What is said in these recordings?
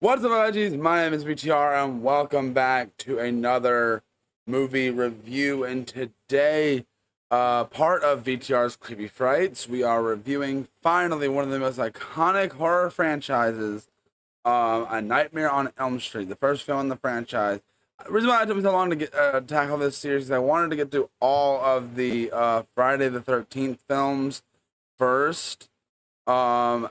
What's up, OGs? My name is VTR, and welcome back to another movie review. And today, part of VTR's Creepy Frights, we are reviewing finally one of the most iconic horror franchises, A Nightmare on Elm Street, the first film in the franchise. The reason why it took me so long to get tackle this series is I wanted to get through all of the Friday the 13th films first. Um,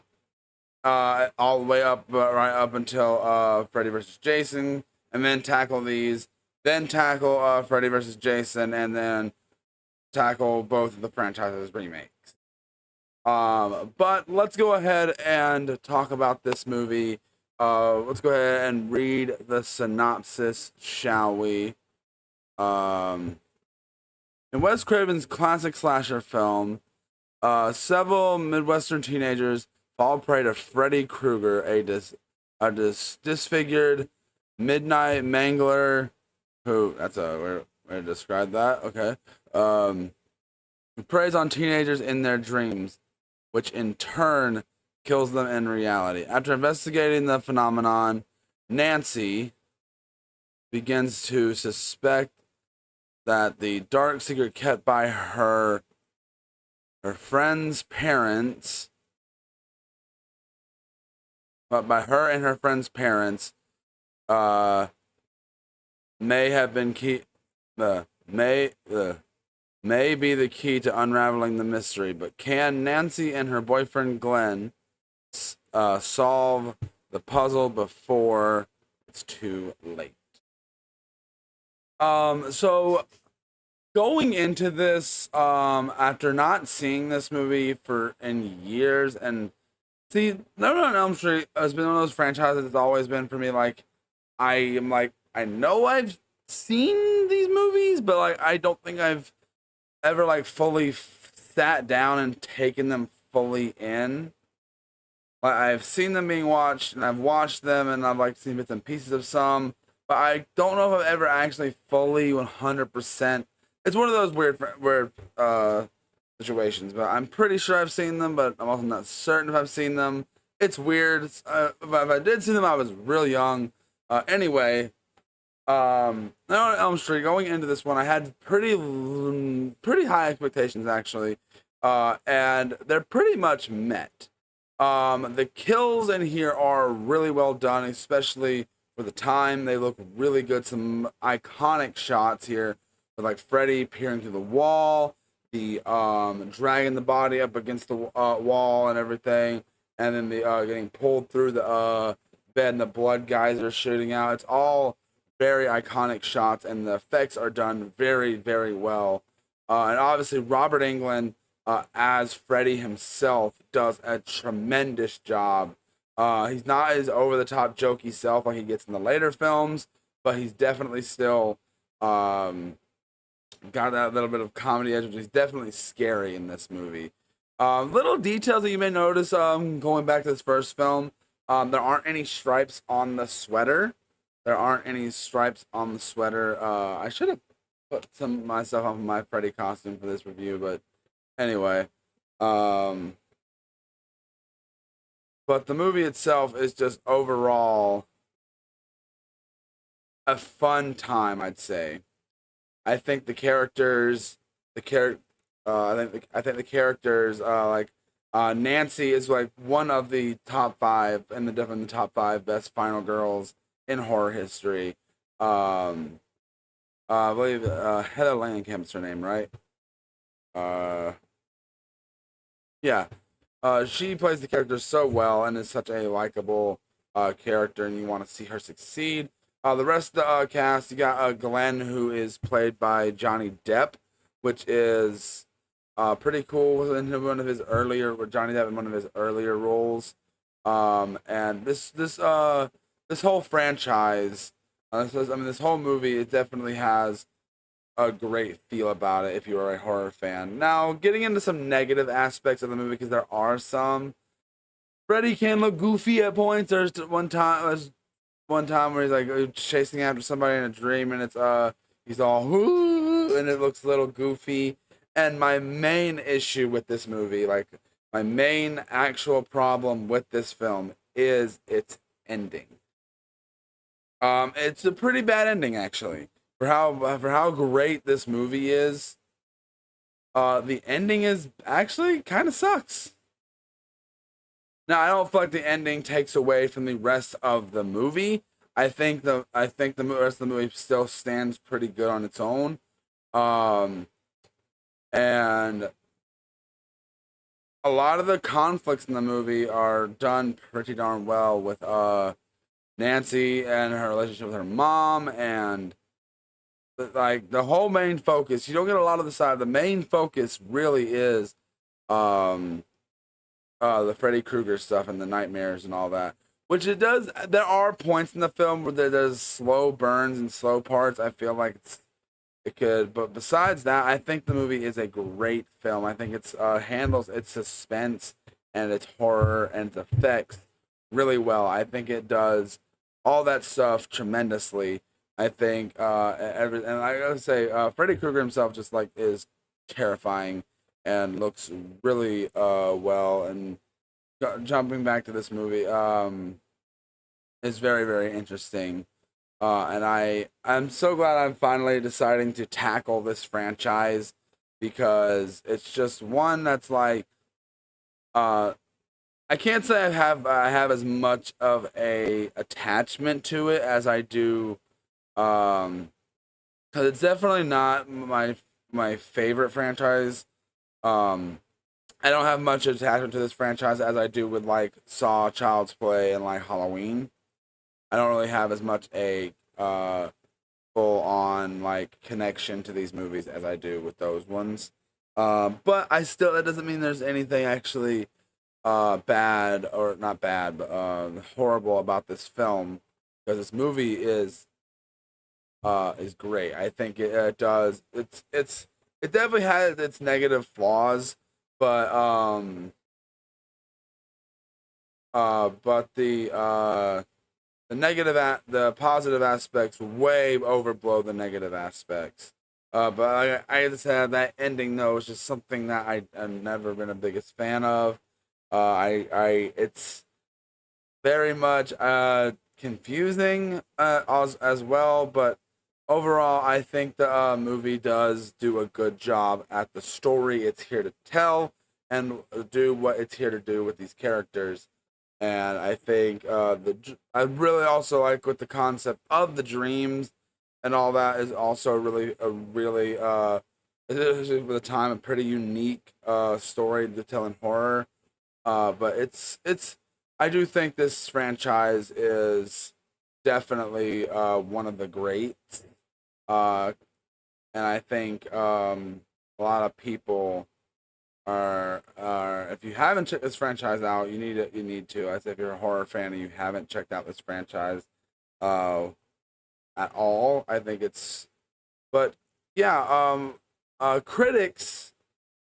all the way up, right up until Freddy versus Jason, and then tackle these, then tackle Freddy versus Jason, and then tackle both of the franchise's remakes. But let's go ahead and talk about this movie. Let's go ahead and read the synopsis, shall we? In Wes Craven's classic slasher film, several Midwestern teenagers fall prey to Freddy Krueger, a disfigured midnight mangler who, that's a way to describe that, okay, who preys on teenagers in their dreams, which in turn kills them in reality. After investigating the phenomenon, Nancy begins to suspect that the dark secret kept by her friend's parents, but by her and her friend's parents, may have been may be the key to unraveling the mystery. But can Nancy and her boyfriend Glenn solve the puzzle before it's too late? So going into this, after not seeing this movie in years, and see, Nightmare on Elm Street has been one of those franchises that's always been for me, I know I've seen these movies, but I don't think I've ever fully sat down and taken them fully in. I've seen them being watched, and I've watched them, and I've seen bits and pieces of some, but I don't know if I've ever actually fully 100%. It's one of those weird situations, but I'm pretty sure I've seen them, but I'm also not certain if I've seen them. It's weird. If I did see them, I was real young. Anyway, now on Elm Street, going into this one, I had pretty high expectations, actually, and they're pretty much met. The kills in here are really well done, especially for the time. They look really good. Some iconic shots here with Freddy peering through the wall, the dragging the body up against the wall and everything, and then the getting pulled through the bed and the blood geyser shooting out. It's all very iconic shots, and the effects are done very, very well. And obviously, Robert Englund as Freddy himself does a tremendous job. He's not his over-the-top jokey self like he gets in the later films, but he's definitely still got that little bit of comedy edge, which is definitely scary in this movie. Little details that you may notice going back to this first film. There aren't any stripes on the sweater. I should have put some myself on my Freddy costume for this review, but anyway. But the movie itself is just overall a fun time, I'd say. I think the characters, I think the characters, Nancy is one of the top five in the top five best final girls in horror history. I believe Heather Langenkamp's her name, right? Yeah. She plays the character so well and is such a likable character, and you want to see her succeed. The rest of the cast, you got Glenn, who is played by Johnny Depp, which is pretty cool. In one of his earlier, with Johnny Depp in one of his earlier roles. And this whole franchise, this whole movie, it definitely has a great feel about it if you are a horror fan. Now, getting into some negative aspects of the movie, because there are some. Freddy can look goofy at points. There's one time where he's chasing after somebody in a dream, and it's he's all whoo, and it looks a little goofy. And my main issue with this movie, my main actual problem with this film is its ending. It's a pretty bad ending actually. For how great this movie is, the ending is actually kind of sucks. Now, I don't feel like the ending takes away from the rest of the movie. I think the rest of the movie still stands pretty good on its own. Um, and a lot of the conflicts in the movie are done pretty darn well with Nancy and her relationship with her mom, and like the whole main focus. You don't get a lot of the side. The main focus really is um the Freddy Krueger stuff and the nightmares and all that. Which it does. There are points in the film where there's slow burns and slow parts. I feel like it could, but besides that, I think the movie is a great film. I think it's handles its suspense and its horror and its effects really well. I think it does all that stuff tremendously. I think and I gotta say, Freddy Krueger himself just like is terrifying and looks really well. And jumping back to this movie, is very very interesting. And I'm so glad I'm finally deciding to tackle this franchise because it's just one that's like uh I can't say I have as much of a attachment to it as I do, um because it's definitely not my favorite franchise. um I don't have much attachment to this franchise as I do with like Saw, Child's Play, and like Halloween. I don't really have as much a full on like connection to these movies as I do with those ones. But I still that doesn't mean there's anything actually bad or not bad, but horrible about this film because this movie is great. I think it does. It definitely has its negative flaws, but the positive aspects way overblow the negative aspects. But I just had that ending though is just something that I've never been a biggest fan of. It's very much confusing as well, but overall I think the movie does do a good job at the story it's here to tell and do what it's here to do with these characters. And I think I really also like with the concept of the dreams and all that is also really especially for the time a pretty unique story to tell in horror. But it's I do think this franchise is definitely one of the greats. Uh, and I think a lot of people are if you haven't checked this franchise out, you need to. I say if you're a horror fan and you haven't checked out this franchise uh at all, I think it's but yeah, critics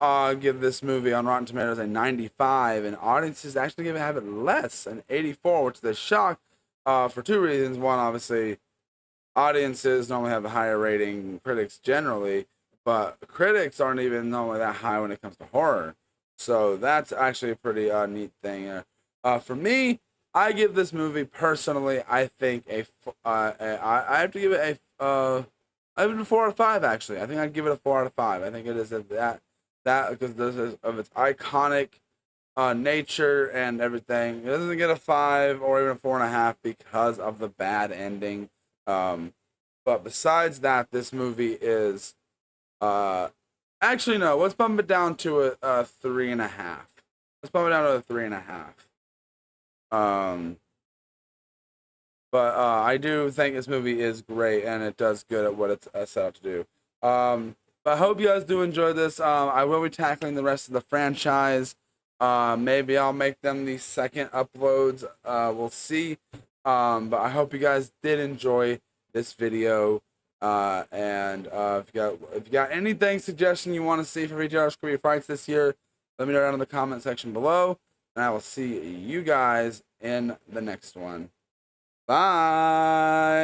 give this movie on Rotten Tomatoes a 95 and audiences actually have it less, an 84, which is a shock for two reasons. One, obviously audiences normally have a higher rating than critics generally, but critics aren't even normally that high when it comes to horror. So that's actually a pretty neat thing. For me, I give this movie personally, I think I have to give it I give it a 4 out of 5. Actually, I think I'd give it a 4 out of 5. I think it is that because this is of its iconic nature and everything. It doesn't get a 5 or even a 4.5 because of the bad ending. Um, but besides that, this movie is uh, actually no. Let's bump it down to a 3.5. Let's bump it down to a 3.5. Um, but I do think this movie is great and it does good at what it's set out to do. But I hope you guys do enjoy this. I will be tackling the rest of the franchise. Maybe I'll make them the second uploads. We'll see. But I hope you guys did enjoy this video. And if you got anything suggestion you want to see for VTR Screwy Fights this year, let me know down in the comment section below. And I will see you guys in the next one. Bye.